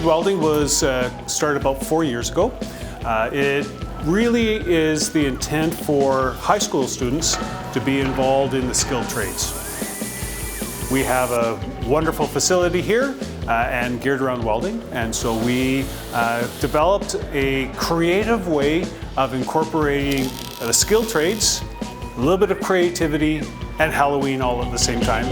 Welding was started about 4 years ago. It really is the intent for high school students to be involved in the skilled trades. We have a wonderful facility here and geared around welding, and so we developed a creative way of incorporating the skilled trades, a little bit of creativity, and Halloween all at the same time.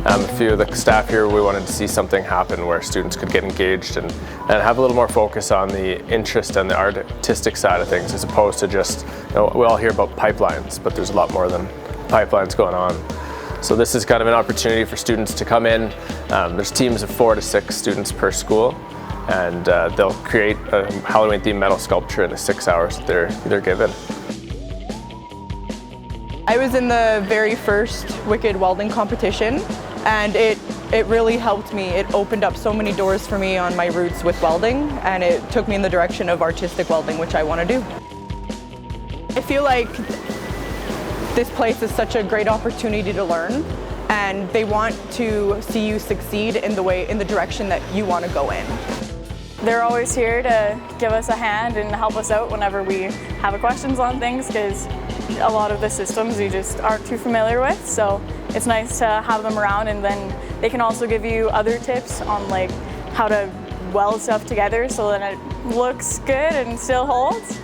A few of the staff here, we wanted to see something happen where students could get engaged and have a little more focus on the interest and the artistic side of things, as opposed to just, we all hear about pipelines, but there's a lot more than pipelines going on. So this is kind of an opportunity for students to come in. There's teams of 4 to 6 students per school, and they'll create a Halloween-themed metal sculpture in the 6 hours that they're given. I was in the very first Wicked Welding competition, and it really helped me. It opened up so many doors for me on my roots with welding, and it took me in the direction of artistic welding, which I want to do. I feel like this place is such a great opportunity to learn, and they want to see you succeed in the direction that you want to go in. They're always here to give us a hand and help us out whenever we have questions on things, because a lot of the systems you just aren't too familiar with, so it's nice to have them around, and then they can also give you other tips on like how to weld stuff together so that it looks good and still holds.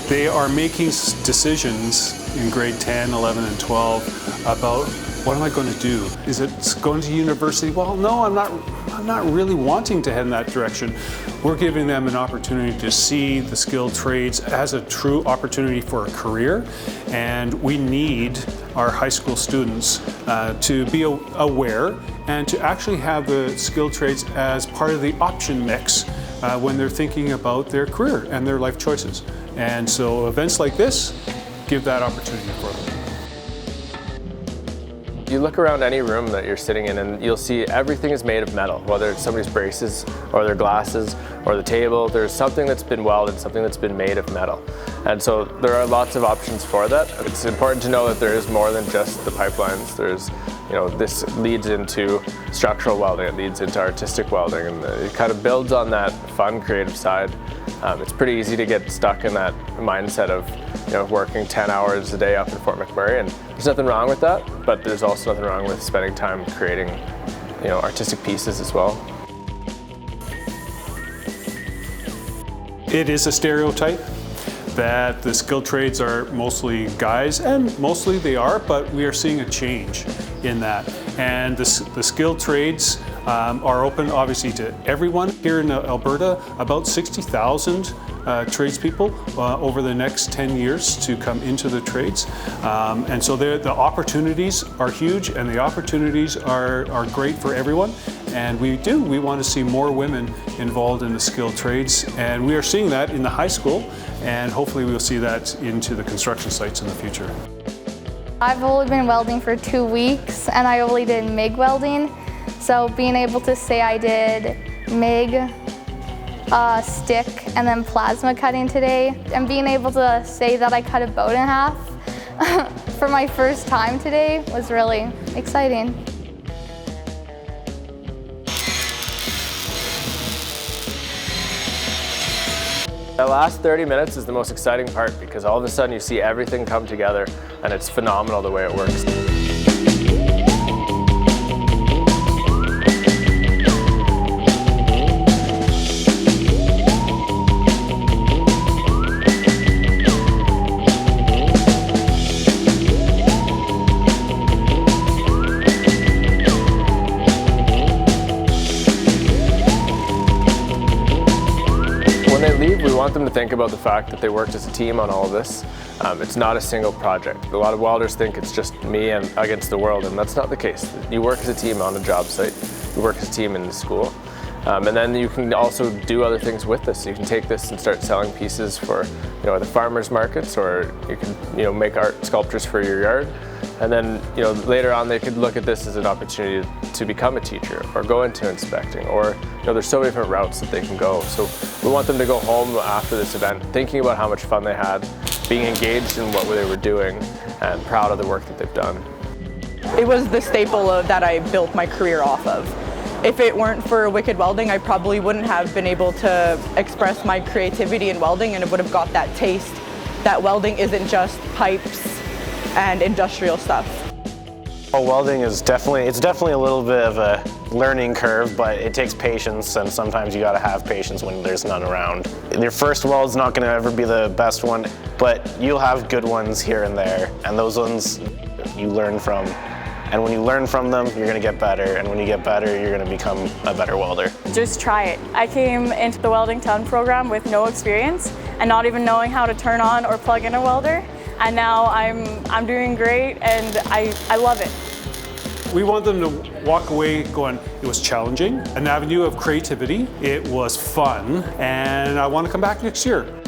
They are making decisions in grade 10, 11, and 12 about what am I going to do? Is it going to university? Well, no, I'm not really wanting to head in that direction. We're giving them an opportunity to see the skilled trades as a true opportunity for a career, and we need our high school students to be aware and to actually have the skilled trades as part of the option mix when they're thinking about their career and their life choices. And so events like this give that opportunity for them. You look around any room that you're sitting in and you'll see everything is made of metal, whether it's somebody's braces or their glasses or the table. There's something that's been welded, something that's been made of metal. And so there are lots of options for that. It's important to know that there is more than just the pipelines. This leads into structural welding, it leads into artistic welding, and it kind of builds on that fun, creative side. It's pretty easy to get stuck in that mindset of working 10 hours a day up in Fort McMurray, and there's nothing wrong with that, but there's also nothing wrong with spending time creating artistic pieces as well. It is a stereotype that the skilled trades are mostly guys, and mostly they are, but we are seeing a change in that. And the skilled trades are open obviously to everyone. Here in Alberta, about 60,000 tradespeople over the next 10 years to come into the trades. And so the opportunities are huge, and the opportunities are great for everyone. And we want to see more women involved in the skilled trades, and we are seeing that in the high school, and hopefully we'll see that into the construction sites in the future. I've only been welding for 2 weeks, and I only did MIG welding. So being able to say I did MIG, stick, and then plasma cutting today, and being able to say that I cut a boat in half for my first time today was really exciting. The last 30 minutes is the most exciting part, because all of a sudden you see everything come together, and it's phenomenal the way it works. When they leave, we want them to think about the fact that they worked as a team on all of this. It's not a single project. A lot of welders think it's just me and against the world, and that's not the case. You work as a team on a job site. You work as a team in the school. And then you can also do other things with this. You can take this and start selling pieces for the farmers markets, or you can make art sculptures for your yard. And then later on they could look at this as an opportunity to become a teacher or go into inspecting, or there's so many different routes that they can go. So we want them to go home after this event thinking about how much fun they had, being engaged in what they were doing, and proud of the work that they've done. it was the staple that I built my career off of. If it weren't for Wicked Welding, I probably wouldn't have been able to express my creativity in welding, and it would have got that taste that welding isn't just pipes and industrial stuff. Well, welding is definitely a little bit of a learning curve, but it takes patience, and sometimes you gotta have patience when there's none around. Your first weld's not gonna ever be the best one, but you'll have good ones here and there, and those ones you learn from. And when you learn from them, you're gonna get better, and when you get better, you're gonna become a better welder. Just try it. I came into the Welding Town program with no experience and not even knowing how to turn on or plug in a welder, and now I'm doing great, and I love it. We want them to walk away going, it was challenging, an avenue of creativity, it was fun, and I want to come back next year.